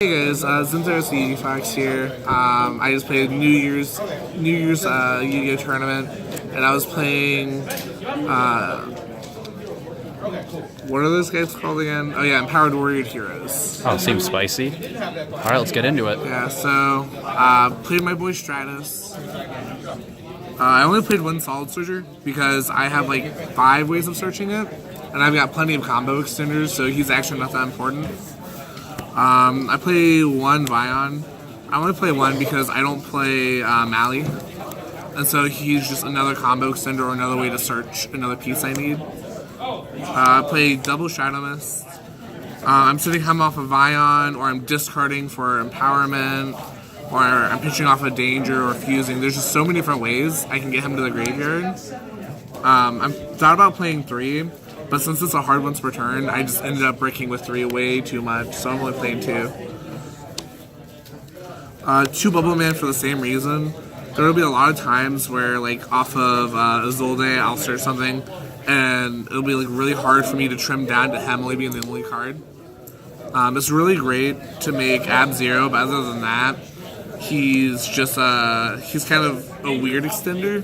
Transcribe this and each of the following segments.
Hey guys, Xyntheros the Fox here. I just played New Year's Yu-Gi-Oh tournament, and I was playing. What are those guys called again? Oh yeah, Empowered Warrior Heroes. Oh, seems spicy. All right, let's get into it. Yeah, so played my boy Stratus. I only played one Solid Searcher because I have like 5 ways of searching it, and I've got plenty of combo extenders, so he's actually not that important. I play one Vion. I only play one because I don't play Mali. And so he's just another combo extender or another way to search another piece I need. I play double Shadow Mist. I'm sitting him off a Vion, or I'm discarding for Empowerment, or I'm pitching off a Danger or Fusing. There's just so many different ways I can get him to the graveyard. I'm thought about playing 3. But since it's a hard once per turn, I just ended up breaking with 3 way too much, so I'm only playing 2. 2 Bubble Man for the same reason. There will be a lot of times where, like, off of Izolde, I'll search something, and it'll be like really hard for me to trim down to him only being the only card. It's really great to make Ab Zero, but other than that, he's just he's kind of a weird extender.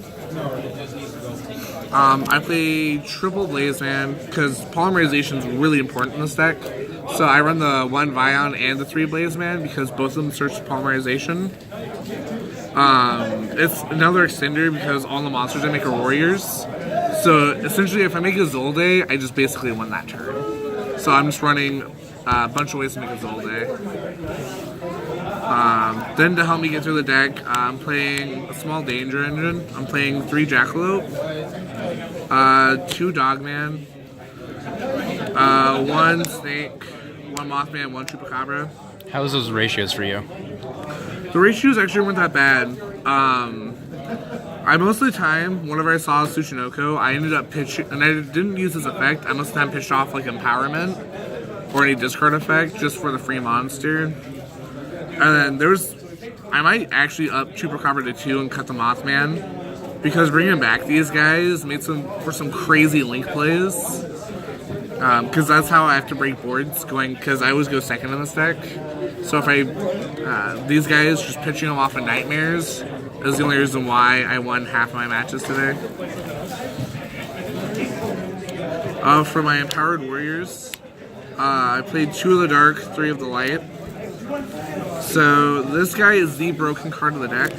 I play triple Blaze Man because polymerization is really important in this deck. So I run the 1 Vion and the 3 Blaze Man because both of them search polymerization. It's another extender because all the monsters I make are warriors. So essentially, if I make a Zolde, I just basically win that turn. So I'm just running a bunch of ways to make a Zolde. Then to help me get through the deck, I'm playing a small Danger Engine. I'm playing 3 Jackalope, 2 Dogman, 1 Snake, 1 Mothman, 1 Chupacabra. How's those ratios for you? The ratios actually weren't that bad. I most of the time, whenever I saw Tsushinoko, I ended up pitching, and I didn't use this effect. I most of the time pitched off like Empowerment or any discard effect just for the free monster. And then I might actually up Chupacabra to 2 and cut the Mothman, because bringing back these guys made for some crazy link plays. Because that's how I have to break boards, because I always go second in this deck. So if these guys, just pitching them off of Nightmares is the only reason why I won half of my matches today. For my Empowered Warriors, I played 2 of the Dark, 3 of the Light. So this guy is the broken card of the deck.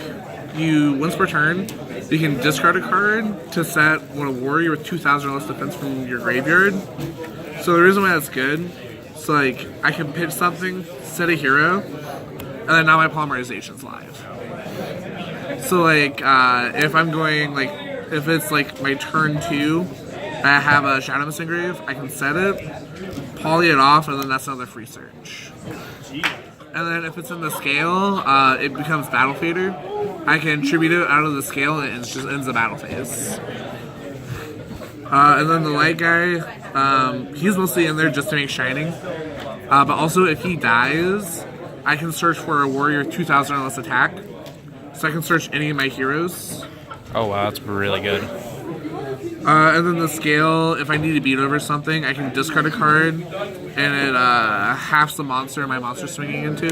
Once per turn, you can discard a card to set a warrior with 2,000 or less defense from your graveyard. So the reason why that's good, it's like I can pitch something, set a hero, and then now my polymerization's live. So like if I'm going if it's like my turn 2, I have a Shadow Mist engrave, I can set it, poly it off, and then that's another free search. And then if it's in the scale, it becomes Battle Fader. I can tribute it out of the scale and it just ends the battle phase. And then the Light guy, he's mostly in there just to make Shining. But also if he dies, I can search for a warrior 2,000 or less attack. So I can search any of my heroes. Oh wow, that's really good. And then the scale, if I need to beat over something, I can discard a card, and it halves the monster my monster's swinging into.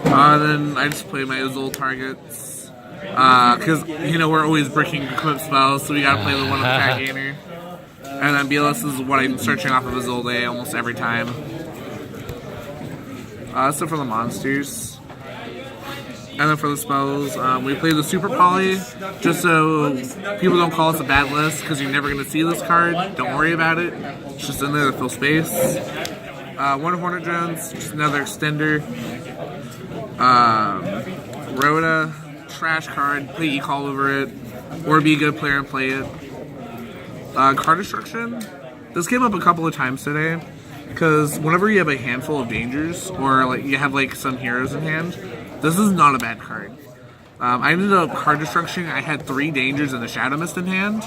Then I just play my Azul targets, because, we're always breaking equip spells, so we gotta play the one attack gainer. And then BLS is what I'm searching off of Azulde almost every time. So for the monsters. And then for the spells, we play the Super Poly, just so people don't call us a bad list, because you're never going to see this card. Don't worry about it. It's just in there to fill space. 1 Hornet Drones, just another extender. Rhoda, trash card, play E-Call over it, or be a good player and play it. Card Destruction. This came up a couple of times today, because whenever you have a handful of dangers, or you have some heroes in hand, this is not a bad card. I ended up card destruction. I had 3 dangers and a Shadow Mist in hand,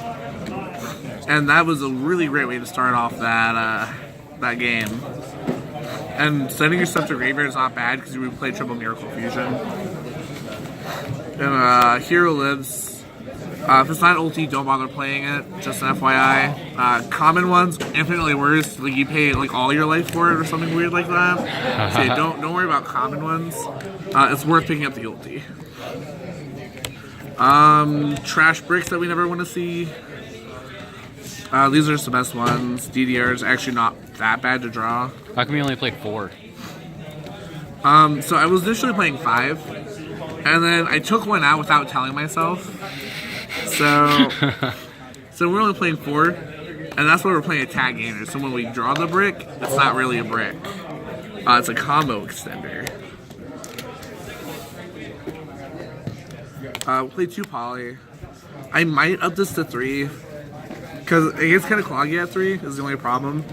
and that was a really great way to start off that game. And sending your stuff to graveyard is not bad because you would play triple Miracle Fusion. And Hero Lives. If it's not ulti, don't bother playing it. Just an FYI. Common ones, infinitely worse. Like you pay like all your life for it or something weird like that. So yeah, don't worry about common ones. It's worth picking up the ulti. Trash bricks that we never want to see. These are just the best ones. DDR is actually not that bad to draw. How come you only play 4? So I was initially playing 5, and then I took one out without telling myself. So we're only playing 4, and that's why we're playing attack gainers. So when we draw the brick, it's not really a brick. It's a combo extender. We'll play 2 poly. I might up this to 3, because it gets kind of cloggy at 3 is the only problem.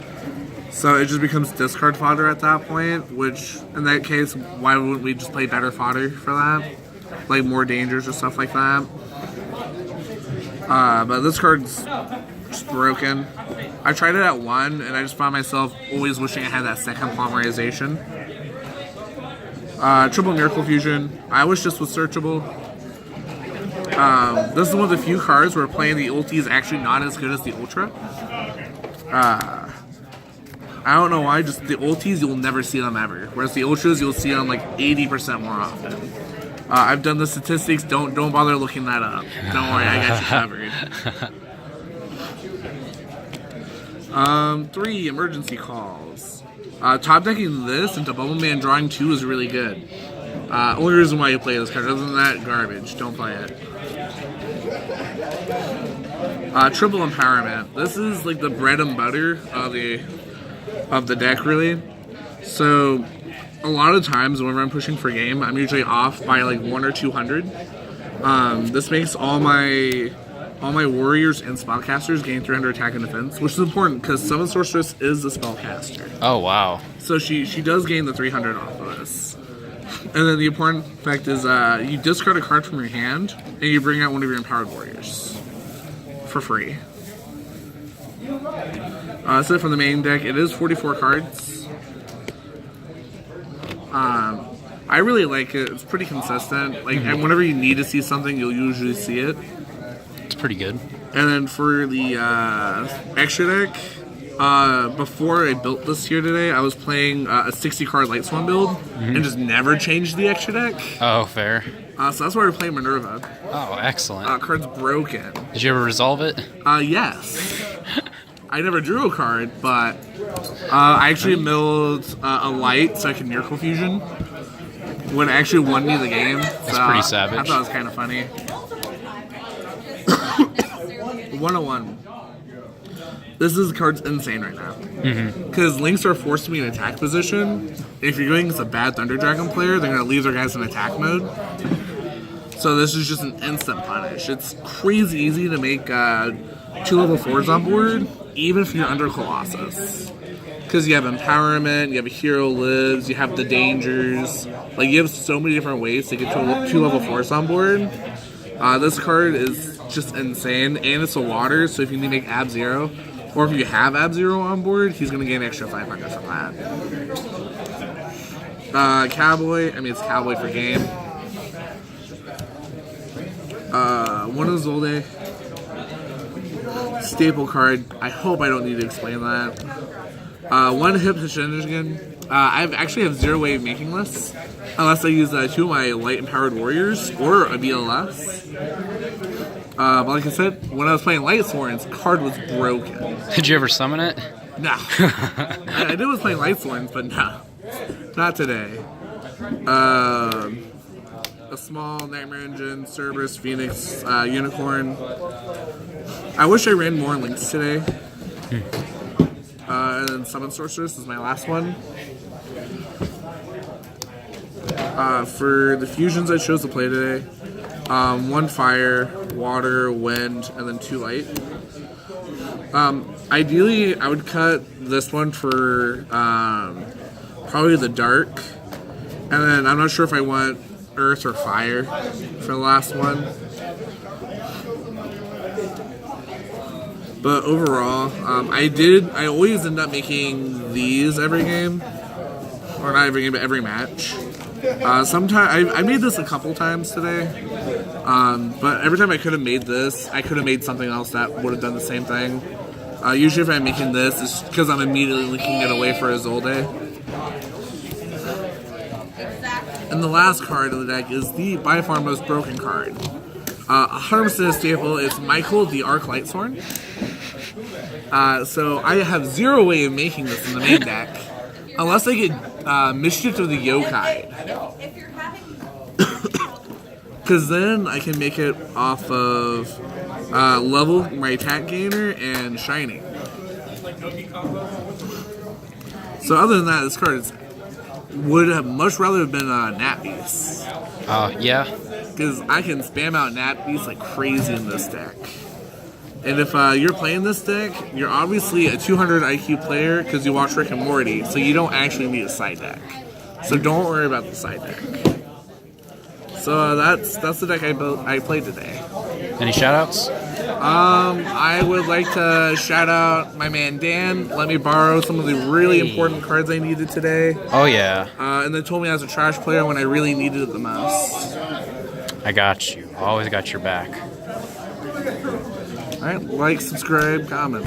So it just becomes discard fodder at that point, which in that case, why wouldn't we just play better fodder for that? Like more dangers or stuff like that. But this card's just broken. I tried it at 1, and I just found myself always wishing I had that second polymerization. Triple Miracle Fusion. I wish this was searchable. This is one of the few cards where playing the ulti is actually not as good as the ultra. I don't know why, just the ultis, you'll never see them ever. Whereas the ultras, you'll see them like 80% more often. I've done the statistics, don't bother looking that up. Don't worry, I got you covered. 3 emergency calls. Top decking this into Bubble Man drawing 2 is really good. Only reason why you play this card, other than that, garbage. Don't play it. Triple Empowerment. This is like the bread and butter of the deck, really. So a lot of times whenever I'm pushing for game, I'm usually off by like 100 or 200. This makes all my warriors and spellcasters gain 300 attack and defense, which is important because Summon Sorceress is a spellcaster. Oh wow! So she does gain the 300 off of this. And then the important fact is you discard a card from your hand and you bring out one of your empowered warriors for free. That's it from the main deck. It is 44 cards. I really like it. It's pretty consistent. Like, and whenever you need to see something, you'll usually see it. It's pretty good. And then for the extra deck, before I built this here today, I was playing a 60-card Light Swan build and just never changed the extra deck. Oh, fair. So that's why we're playing Minerva. Oh, excellent. Card's broken. Did you ever resolve it? Yes. I never drew a card, but I actually milled a light so I could Miracle Fusion when it actually won me the game. That's pretty savage. I thought it was kind of funny. 101. This card's insane right now. Because Links are forcing me in attack position. If you're going against a bad Thunder Dragon player, they're going to leave their guys in attack mode. So this is just an instant punish. It's crazy easy to make 2 level 4s on board, even if you're under Colossus. Because you have Empowerment, you have a Hero Lives, you have the Dangers. Like, you have so many different ways to get 2 level 4s on board. This card is just insane, and it's a water, so if you need to make Ab-Zero, or if you have Ab-Zero on board, he's going to gain an extra 500 from that. Cowboy, I mean, it's Cowboy for game. One of Zolde. Staple card. I hope I don't need to explain that. 1 hip to Shenanigan. I actually have 0 way of making lists, unless I use 2 of my light empowered warriors or a BLS. But like I said, when I was playing Light Sworns, card was broken. Did you ever summon it? No. I did was playing Light Sworns, but no. Not today. A small Nightmare Engine, Cerberus, Phoenix, Unicorn. I wish I ran more Links today. And then Summon Sorceress is my last one. For the fusions I chose to play today, 1 fire, water, wind, and then 2 light. Ideally, I would cut this one for probably the dark, and then I'm not sure if I want earth or fire for the last one. But overall, I always end up making these every game, or not every game, but every match. Sometimes I made this a couple times today, but every time I could have made this, I could have made something else that would have done the same thing. Usually if I'm making this, it's because I'm immediately linking it away for Izolde. And the last card of the deck is the by far most broken card. 100% a staple is Michael the Arc Lightsworn. So I have zero way of making this in the main deck, unless I get Mischief of the Yokai. Because then I can make it off of level, my attack gainer, and Shining. So other than that, this card would have much rather have been Nat Beast. Yeah. Because I can spam out Nat Beast like crazy in this deck. And if you're playing this deck, you're obviously a 200 IQ player because you watch Rick and Morty, so you don't actually need a side deck. So don't worry about the side deck. So that's the deck I played today. Any shoutouts? I would like to shout out my man Dan. Let me borrow some of the really important cards I needed today. Oh, yeah. And then told me I was a trash player when I really needed it the most. I got you. Always got your back. Alright, like, subscribe, comment.